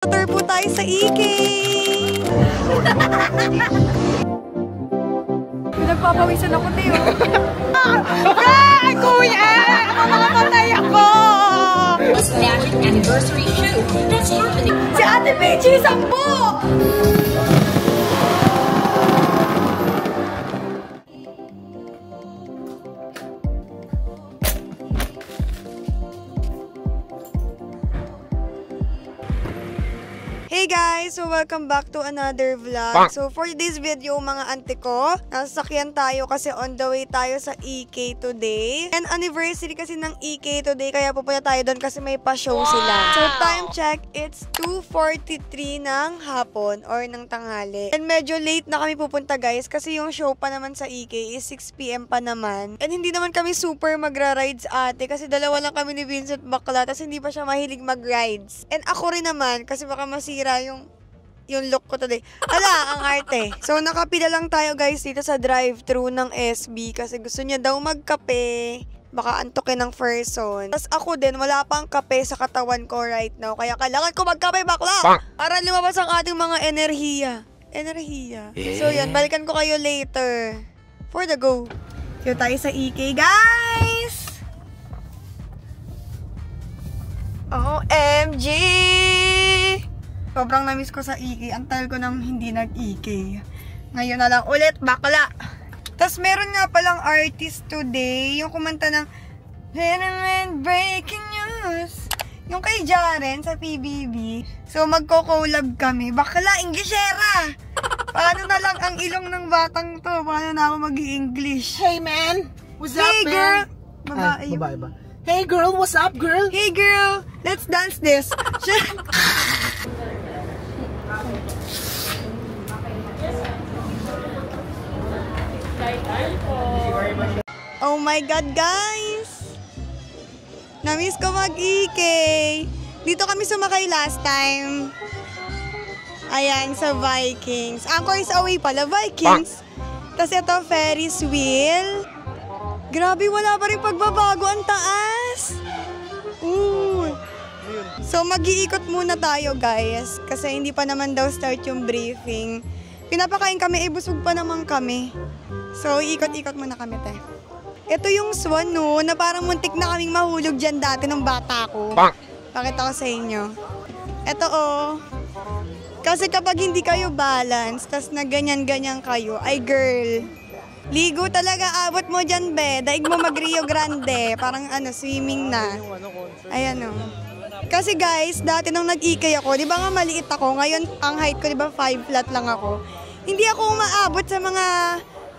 Motor po tayo sa EK! Nagpapawisan ako, Teo. Kuya! Mamamatay ako! Magic anniversary show that's happening. Si Ate Peachy, 10! Hey guys! So welcome back to another vlog. So for this video mga auntie ko, nasasakyan tayo kasi on the way tayo sa EK today. And anniversary kasi ng EK today kaya pupunta tayo doon kasi may pa-show sila. So time check, it's 2:43 ng hapon or ng tanghali. And medyo late na kami pupunta guys kasi yung show pa naman sa EK is 6 PM pa naman. And hindi naman kami super magra-rides ate kasi dalawa lang kami ni Vincent bakla tapos hindi pa siya mahilig mag-rides. And ako rin naman kasi baka masira yung look ko today. Ala, ang arte. So, nakapila lang tayo guys dito sa drive-thru ng SB kasi gusto niya daw magkape. Baka antokin ng person. Tapos ako din, wala pang kape sa katawan ko right now. Kaya kailangan ko magkape bakla. Para lumabas ang ating mga enerhiya. So, yun. Balikan ko kayo later. For the go. Dito tayo sa EK, guys! OMG! Sobrang na-miss ko sa EK. Ang tagal ko nang hindi nag-EK. Ngayon na lang ulit, bakla. Tapos meron nga palang artist today, yung kumanta ng Breaking News. Yung kay Jaren sa PBB. So magko-collab kami. Bakla, Englishera! Paano na lang ang ilong ng batang to? Paano na ako mag-i-English? Hey man! What's up, hey, girl! man? Babae ba? Hey girl, what's up girl? Hey girl! Let's dance this! Oh my God, guys! Na-miss ko mag-EK. Dito kami sumakay last time. Ayan, sa Vikings. Anchor is away pala, Vikings. Tapos ito, Ferris wheel. Grabe, wala pa rin pagbabago. Ang taas! So, mag-iikot muna tayo, guys. Kasi hindi pa naman daw start yung briefing. Pinapakain kami, busog pa naman kami. So, ikot-ikot muna kami, te. Ito yung swan, no, na parang muntik na kaming mahulog dyan dati ng bata ko. Pakita ko sa inyo. Ito, oh. Kasi kapag hindi kayo balance, tas na ganyan-ganyan kayo, ay girl, ligo talaga, abot mo dyan, be. Daig mo mag-Rio Grande. Parang, swimming na. Ayan, oh. Kasi guys, dati nung nag-EK ako, di ba nga maliit ako, ngayon ang height ko, di ba 5 flat lang ako. Hindi ako umaabot sa mga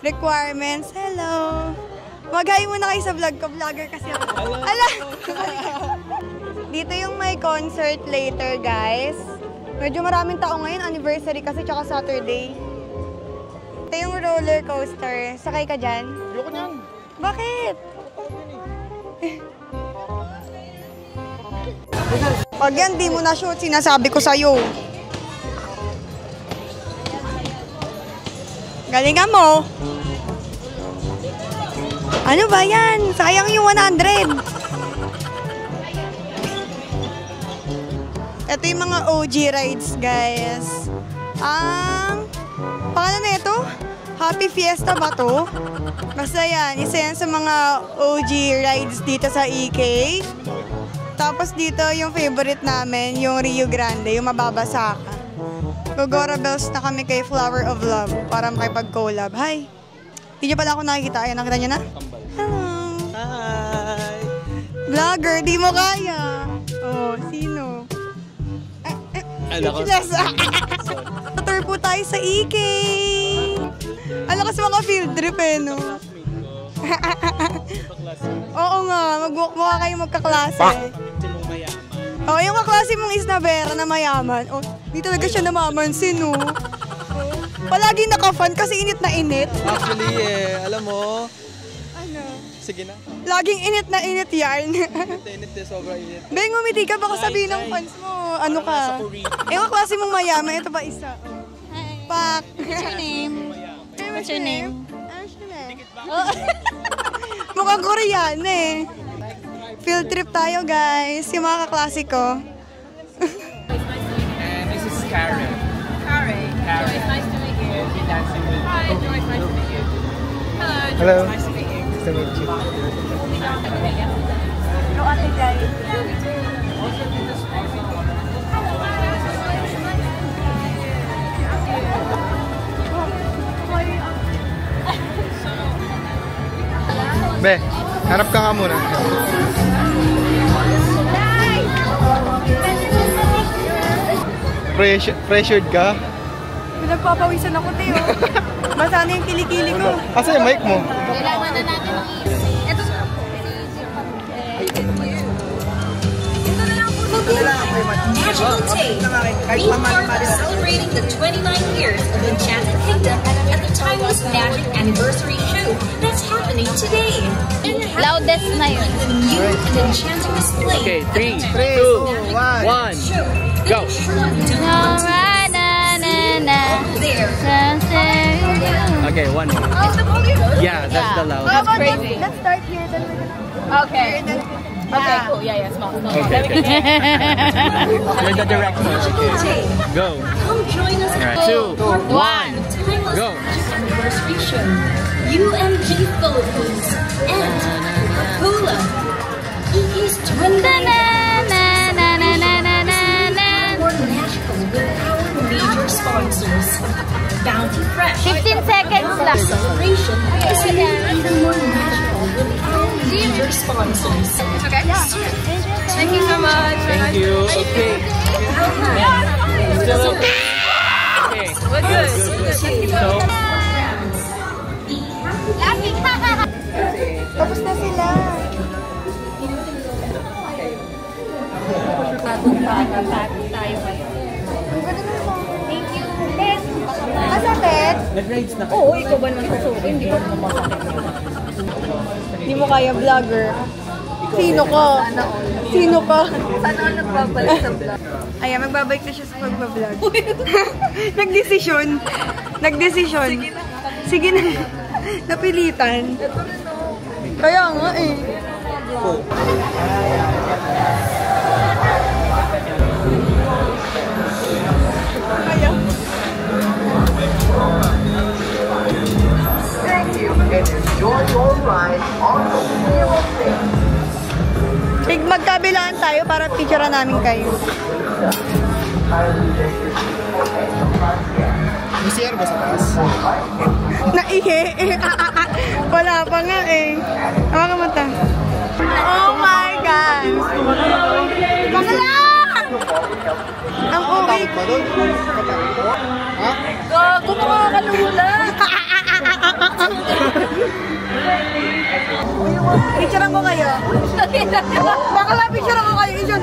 requirements. Hello! Mag-hi muna kayo sa vlog ko. Vlogger kasi ako. Ala! Dito yung may concert later, guys. Medyo maraming tao ngayon. Anniversary kasi tsaka Saturday. Ito yung roller coaster. Sakay ka dyan? Ayoko niyan. Bakit? Pag yan, di mo na shoot. Sinasabi ko sa'yo. Galingan mo. Ano ba yan? Sayang yung 100. Ito yung mga OG rides, guys. Pangalan na ito? Happy Fiesta ba to? Basta yan. Isa yan sa mga OG rides dito sa EK. Tapos dito yung favorite namin, yung Rio Grande, yung mababasa ka. Gogora bells na kami kay Flower of Love para makipag-collab. Hi! Hindi niyo pala ako nakikita. Ayan, nakita niyo na? Hello! Hi! Vlogger, di mo kaya. Oh, sino? Tour po tayo sa EK. Alam kasi mga field trip no? Oo nga, mag-walk mukha kayo magkaklase. Oh, yung kaklase mong Isnavera na mayaman. Oh, di talaga siya namamansin, no? Palagi naka-fan kasi init na init. Actually, alam mo. Ano? Sige na. Laging init na init yarn. Init sobrang init. Beng, umiti ka, baka sabihin ng fans mo. Ano ka? Yung kaklase mong mayaman, ito pa isa. Hi. Pak. What's your name? What's your name? Mukhang Korean eh. Field trip tayo guys. Yung mga kaklase ko. Hello. Nice to meet you. Hello, Ate Jai. Be, harap ka nga muna. Pressured ka? Pinagpapawisan ako, Teo. Basa na yung kilikili ko. Asa yung mic mo? Kailangan na natin ng ito. Magical Day. We are celebrating the 29 years of Enchanted Kingdom at the timeless magic anniversary show that's happening today. Loudest na yun. New and enchanting display. Okay, 3, 2, 1, Show. go. Na, na, na, na. There. Okay, one more. Yeah, that's the loud. That's crazy. Let's start here, then we're gonna... Okay. Okay, cool. Yeah, small. Okay, okay. You're the director. Magical Day. Go. Come join us Alright, at 2, 1, timeless go. magic anniversary show. UMG Philippines and Coca-Cola. EK's 29 more magical with our major sponsors. Bounty Fresh. 15 seconds lang. Celebration is even more magical with our major sponsors. Okay. Thank you so much. Thank you. Okay. Still okay. Okay. We're good. So, Tapos na sila. Thank you. Masakit? nag-rides na. Oo, ikaw ba nang susukin? Hindi ko masakit. Hindi mo kaya vlogger. Sino ka? Sino ka? Sana ako nagbabalik sa vlog. Ayan, magbabalik na siya sa pagbablog. Nagdesisyon. Nagdesisyon. Sige na. Napilitan. Kaya nga eh. Kaya. Magkabilaan tayo para picturean namin kayo. May CR ba sa taas? Naihi. Wala pa nga eh. Hawakan mo ta. Oh my God! Bakla! Ang okay. Ba doon? Ha? Gago mo ka kalula. Picturean ko kayo. Bakla, picturean ko kayo. Yun.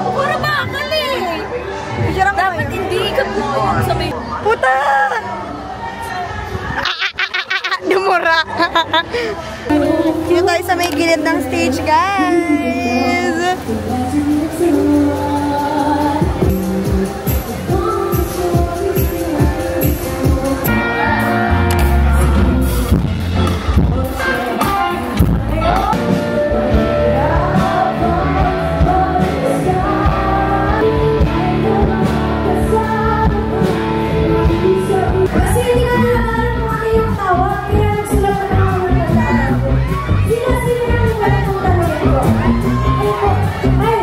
Puro bakal eh. Picturean ko Dapat kayo. hindi ka mo yung sa may... Puta! Dumura. Dito tayo sa may gilid ng stage, guys. Kasi hindi ka naman mga kayong tawa, kaya nagsulat ka ng mga maganda. Sila na yung walang utang na ito. Ay,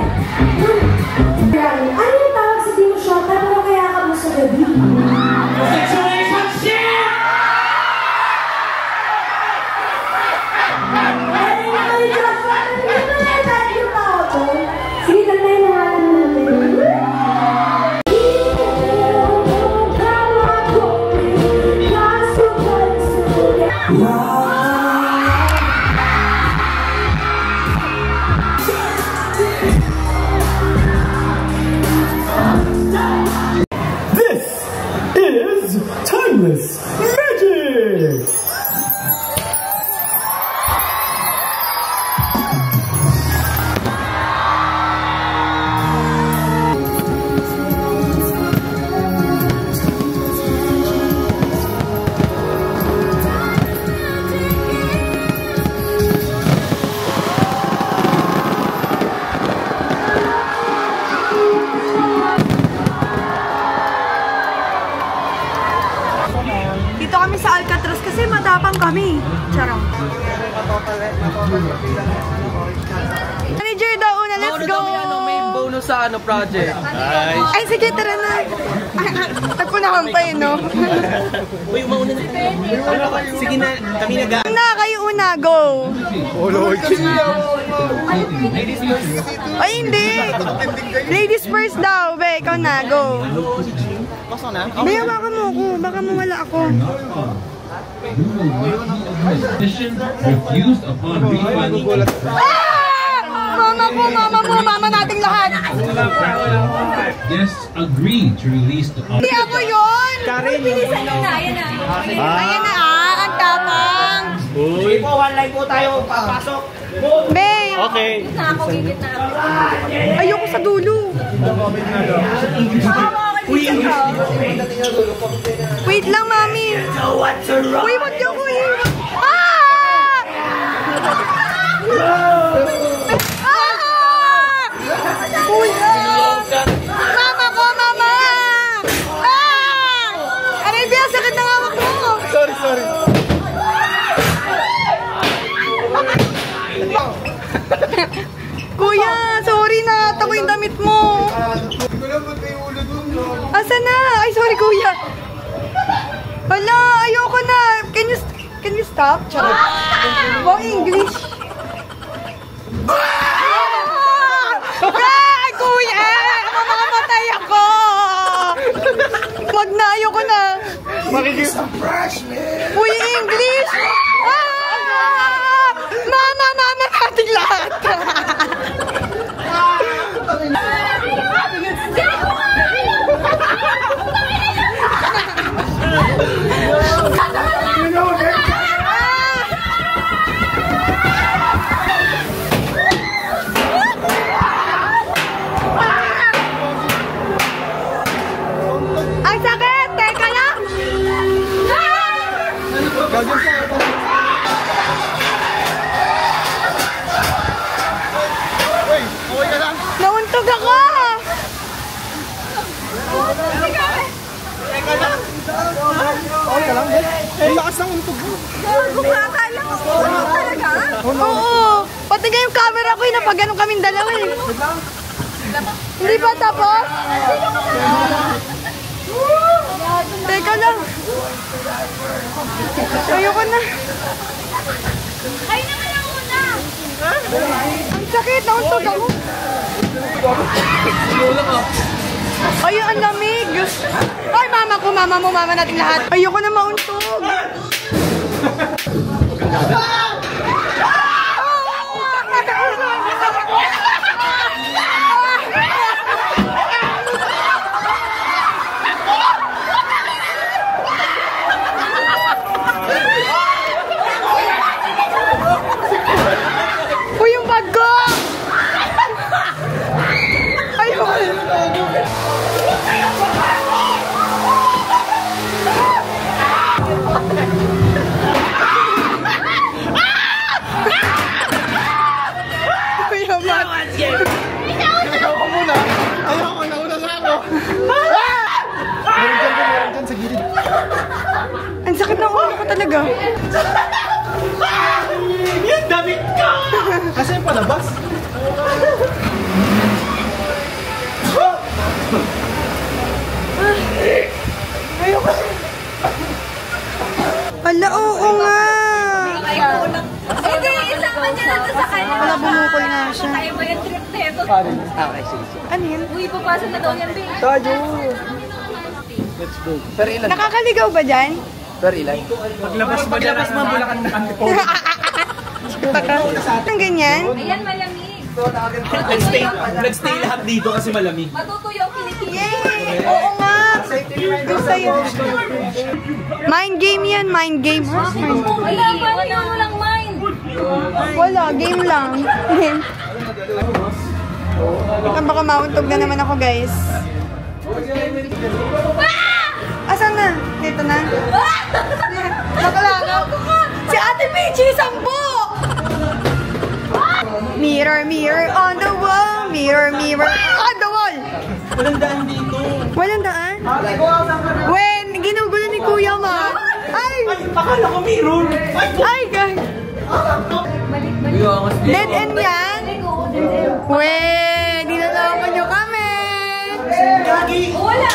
Matapang kami. Charong. Manager daw una, let's go! May bonus sa project. Ay, sige, tara na. Nagpunahan pa yun, no? Uy, mauna na. Sige na, kami na Na, kayo una, go! Ay, hindi! Ladies first daw, be, ikaw na, go! Be, baka mo ako, baka mawala ako. Refused upon refund. Mama ko, mama nating lahat. Guests agreed to release the Hindi ako yun! Bilisan nyo na, ayan na. Ayan na, ang tapang. Uy, po, one line po tayo, papasok. Be, Okay. Na ako, gigit na ako. ayoko sa dulo. Wait lang, mami. Uy, wag niyo ko eh. Ah! Uy, mama ko, mama! Ah! Aray, Bea, sakit ng hawak mo. Sorry. Kuya, sorry na. Tago yung damit mo. Asa na? Ay, sorry, kuya. Hala, ayoko na. Can you stop? Charot. Oh, English. Ay, kuya! Mamamatay ako! Wag na, ayoko na. Uy, English! Ah! Mama natin lahat! Ang sakit! Teka lang! Okay ka lang? Nauntog ako! Okay ka lang, Ben? Ang lakas ng untog mo. Akala ko talaga? Oo! Pati nga yung camera ko, napag-ganong kaming dalawa eh. Hindi ba tapos? Teka lang. Ayoko na. Ay, naman ang una. Ang sakit, nauntog ako. Ay, ang lamig. Ay, mama ko, mama mo, mama nating lahat. Ayoko na mauntog. Uy, yung bag ko! Ayoko. Kuya Matt. Ayoko muna. Ayoko, nauna na ako. Meron dyan sa gilid. Ang sakit ng ulo ko talaga. Yung damit ka! Kasi yung palabas. Ayoko. Ala, oo nga. Hindi, isama niya na to sa kanya. Wala, bumukol nga siya. Tayo ba yung trip na ito? Okay, sige. Ano yun? Uy, papasok na daw yan, babe. Tayo! Let's go. Pero ilan? Nakakaligaw ba dyan? Pero ilan? Paglabas mo, bulakan na kami po. Ang ganyan? Ayan, malamig. Nagstay lahat dito kasi malamig. Matutuyo ang kinikili. Yay! Oo nga! Yung sa'yo. Mind game yan, mind game. Wala, paano yung walang mind? Wala, game lang. Baka mauntog na naman ako, guys. Asan na? Dito na? Nakalala. Si Ate Peachy, sampo! Mirror, mirror on the wall. Mirror, mirror on the wall. Walang daan dito. Walang daan? When ginugulo ni Kuya Ma. Ay! Akala ko mirror. Ay, guys! Dead end yan? Weh, dinalaman nyo kami! Wala.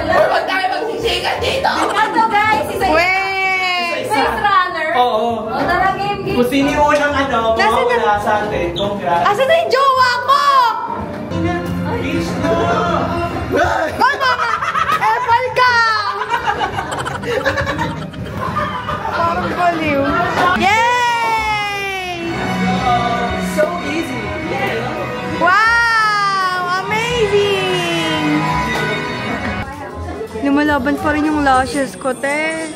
Huwag tayo magsisikat dito. Ito guys, isa Weh! Space Runner. Oo. O tara, game. Kung sino yung unang mawawala sa atin, congrats. Asa na yung jowa ko? Mama! Epal ka! Parang baliw. Yay! So easy. Wow! Amazing! Lumalaban pa rin yung lashes ko, te.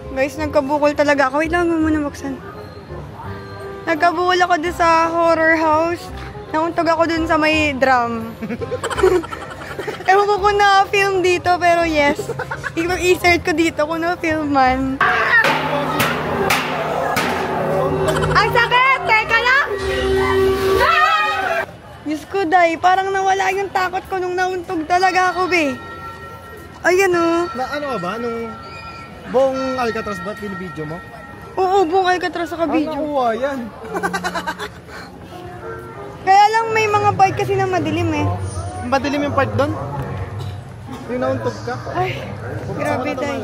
Guys, nagkabukol talaga ako. Wait lang, muna buksan. Nagkabukol ako dun sa horror house. Nauntog ako dun sa may drum. Ewan ko kung na-film dito, pero yes. I-search ko dito kung na-film man. Ang sakit! Teka lang! Ah! Diyos ko, Day. Parang nawala yung takot ko nung nauntog talaga ako, be. Ayan, oh. Na ano ka ba? Nung buong Alcatraz ba binibidyo mo? Oo, buong Alcatraz sa Ang kabidyo. nakuha yan. Kaya lang may mga part kasi na madilim eh. Madilim yung part doon? Yung nauntog ka? Ay, grabe, Day.